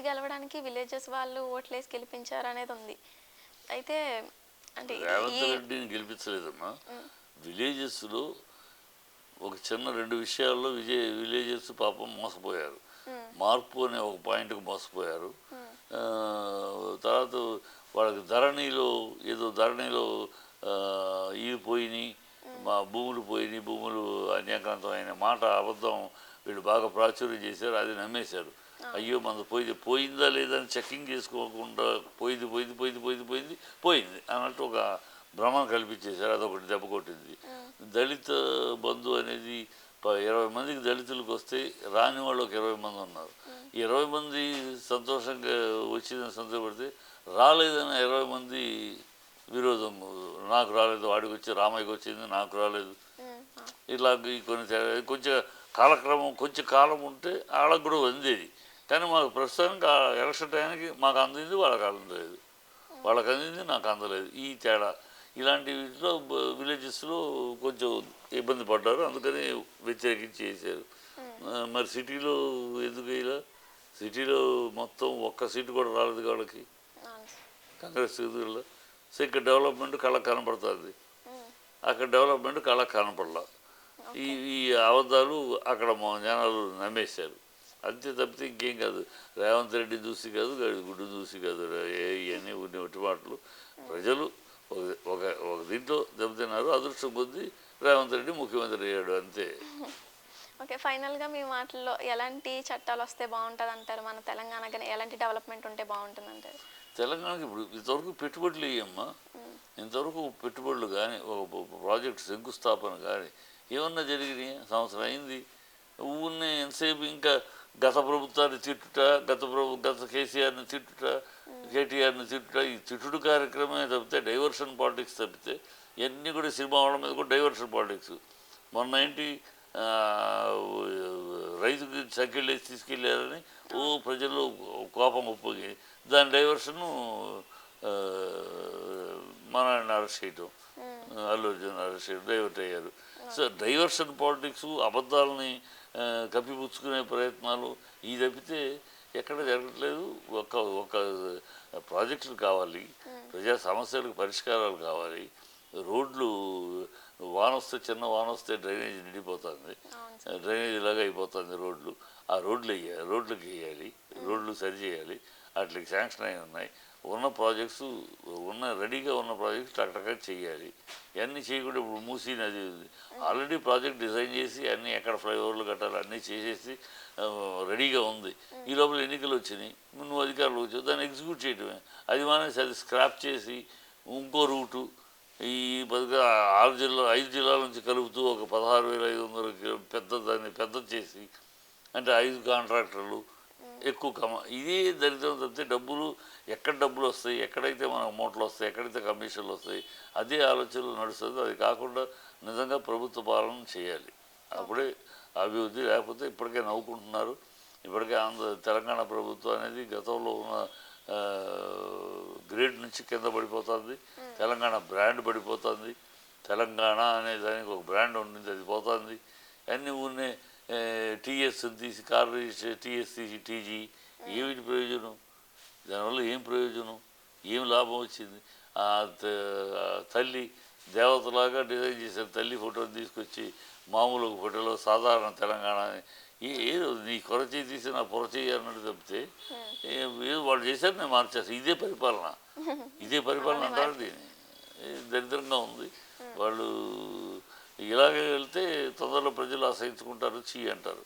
గెలవడానికి విలేజెస్ వాళ్ళు ఓట్లేసి గెలిపించారనేది ఉంది. అయితే అంటే రేవంత్ రెడ్డిని గెలిపించలేదమ్మా. విలేజెస్లో ఒక చిన్న 2 విషయాల్లో విలేజెస్ పాపం మోసపోయారు. మార్పు అనే ఒక పాయింట్కి మోసపోయారు. తర్వాత వాళ్ళకి ధరణిలో ఇవి పోయినాయి, మా భూములు పోయినాయి, భూములు అన్యాక్రాంతమైన మాట అబద్ధం వీళ్ళు బాగా ప్రాచుర్యం చేశారు. అది నమ్మేశారు. అయ్యో మన పోయిందా లేదా అని చెక్కింగ్ చేసుకోకుండా పోయింది అన్నట్టు ఒక భ్రమను కల్పించేశారు. అదొకటి దెబ్బ కొట్టింది. దళిత బంధు అనేది 20 మందికి దళితులకు వస్తే రాని వాళ్ళు ఒక 20 మంది ఉన్నారు. 20 మంది సంతోషంగా వచ్చిందని సంతోషపడితే రాలేదని 20 మంది విరోధం. నాకు రాలేదు, వాడికి వచ్చి రామయ్యకి వచ్చింది, నాకు రాలేదు. ఇట్లా కొంచెం కొంచెం కాలం ఉంటే వాళ్ళకు కూడా అందేది. కానీ మాకు ప్రస్తుతానికి ఎలక్షన్ టైంకి మాకు అందింది, వాళ్ళకి అందలేదు. వాళ్ళకి అందింది, నాకు అందలేదు. ఈ తేడా ఇలాంటి వీటిలో విలేజెస్లో కొంచెం ఇబ్బంది పడ్డారు. అందుకని వ్యతిరేకించి చేశారు. మరి సిటీలో ఎందుకు ఇలా? సిటీలో మొత్తం ఒక్క సీటు కూడా రాలేదు వాళ్ళకి, కాంగ్రెస్ ఎదురులో. సో ఇక్కడ డెవలప్మెంట్ కళ్ళకు కనపడుతుంది, అక్కడ డెవలప్మెంట్ కళ్ళకు కనపడలా. ఈ అబద్ధాలు అక్కడ జనాలు నమ్మేశారు. అంతే తప్పితే ఇంకేం కాదు. రేవంత్ రెడ్డి చూసి కాదు, గుడ్డు చూసి కాదు, ఇవన్నీ ఒట్టి మాటలు. ప్రజలు ఒక దీంట్లో దెబ్బతిన్నారు. అదృష్టం కొద్దీ రేవంత్ రెడ్డి ముఖ్యమంత్రి అయ్యాడు, అంతే. ఓకే, ఫైనల్గా మీ మాటల్లో ఎలాంటి చట్టాలు వస్తే బాగుంటుంది అంటారు? మన తెలంగాణ కానీ ఎలాంటి డెవలప్మెంట్ ఉంటే బాగుంటుంది అంటారు? తెలంగాణకి ఇప్పుడు ఇంతవరకు పెట్టుబడులు ఇవ్వమ్మా. ఇంతవరకు పెట్టుబడులు కానీ ఒక ప్రాజెక్టు శంకుస్థాపన కానీ ఏమన్నా జరిగినాయి? సంవత్సరం అయింది. ఊరిని ఎంతసేపు ఇంకా గత ప్రభుత్వాన్ని తిట్టుట, గత కేసీఆర్ని తిట్టుట, కేటీఆర్ని తిట్టుట, ఈ తిట్టుడు కార్యక్రమమే తప్పితే డైవర్షన్ పాలిటిక్స్ తప్పితే ఇవన్నీ కూడా సినిమా వాళ్ళ మీద కూడా డైవర్షన్ పాలిటిక్స్. మొన్న ఏంటి రైతుకి సంఖ్యలు వేసి తీసుకెళ్ళారని ప్రజల్లో కోపం ఒప్పగి దాని డైవర్షను మనల్ని అరెస్ట్ చేయటం, అల్లు అర్జున్ అరెస్ట్ చేయడం, డైవర్ట్ అయ్యారు. సో డైవర్షన్ పాలిటిక్స్, అబద్ధాలని కప్పిపుచ్చుకునే ప్రయత్నాలు ఈ తప్పితే ఎక్కడ జరగట్లేదు. ఒక ప్రాజెక్టులు కావాలి, ప్రజా సమస్యలకు పరిష్కారాలు కావాలి. రోడ్లు చిన్న వాన వస్తే డ్రైనేజ్ నిండిపోతుంది, డ్రైనేజ్ లాగా అయిపోతుంది రోడ్లు. ఆ రోడ్లకి వేయాలి, రోడ్లు సరిచేయాలి. వాటికి శాంక్షన్ అయి ఉన్నాయి. రెడీగా ఉన్న ప్రాజెక్ట్స్ టక్టగా చేయాలి. ఇవన్నీ చేయకుండా ఇప్పుడు మూసీ నది ఉంది, ఆల్రెడీ ప్రాజెక్ట్ డిజైన్ చేసి అన్నీ ఎక్కడ ఫ్లైఓవర్లు కట్టాలి అన్నీ చేసేసి రెడీగా ఉంది. ఈ లోపల ఎన్నికలు వచ్చినాయి, నువ్వు అధికారులు వచ్చావు, దాన్ని ఎగ్జిక్యూట్ చేయడమే. అది మానేసి అది స్క్రాప్ చేసి ఇంకో రూటు ఈ 5 జిల్లాల నుంచి కలుపుతూ ఒక 16,500 దాన్ని పెద్దది చేసి, అంటే 5 కాంట్రాక్టర్లు ఎక్కువ ఇదే దరిద్రం తప్పితే ఎక్కడ డబ్బులు వస్తాయి, ఎక్కడైతే మనకు మూటలు వస్తాయి, ఎక్కడైతే కమిషన్లు వస్తాయి, అదే ఆలోచనలు నడుస్తుంది. అది కాకుండా నిజంగా ప్రభుత్వ పాలన చేయాలి, అప్పుడే అభివృద్ధి. లేకపోతే ఇప్పటికే నవ్వుకుంటున్నారు. ఇప్పటికే తెలంగాణ ప్రభుత్వం అనేది గతంలో ఉన్న గ్రేడ్ నుంచి కింద పడిపోతుంది. తెలంగాణ బ్రాండ్ పడిపోతుంది. తెలంగాణ అనే దానికి ఒక బ్రాండ్ ఉండింది, అది పోతుంది. అన్నీ ఊరినే టీఎస్ తీసి కార్ రిజిస్టర్ టీఎస్ తీసి టీజీ. ఏమిటి ప్రయోజనం? దానివల్ల ఏం ప్రయోజనం, ఏం లాభం వచ్చింది? తల్లి దేవతలాగా డిజైన్ చేసిన తల్లి ఫోటోని తీసుకొచ్చి మామూలు ఫోటోలో సాధారణ తెలంగాణ ఏదో నీ కొరచేయి తీసి నా పొరచేయి అన్నట్టు తప్పితే ఏదో వాళ్ళు చేశారు, నేను మార్చేస్తాను. ఇదే పరిపాలన అంటారు దీన్ని. దరిద్రంగా ఉంది. వాళ్ళు ఇలాగే వెళ్తే తొందరలో ప్రజలు అసహించుకుంటారు, చీ అంటారు.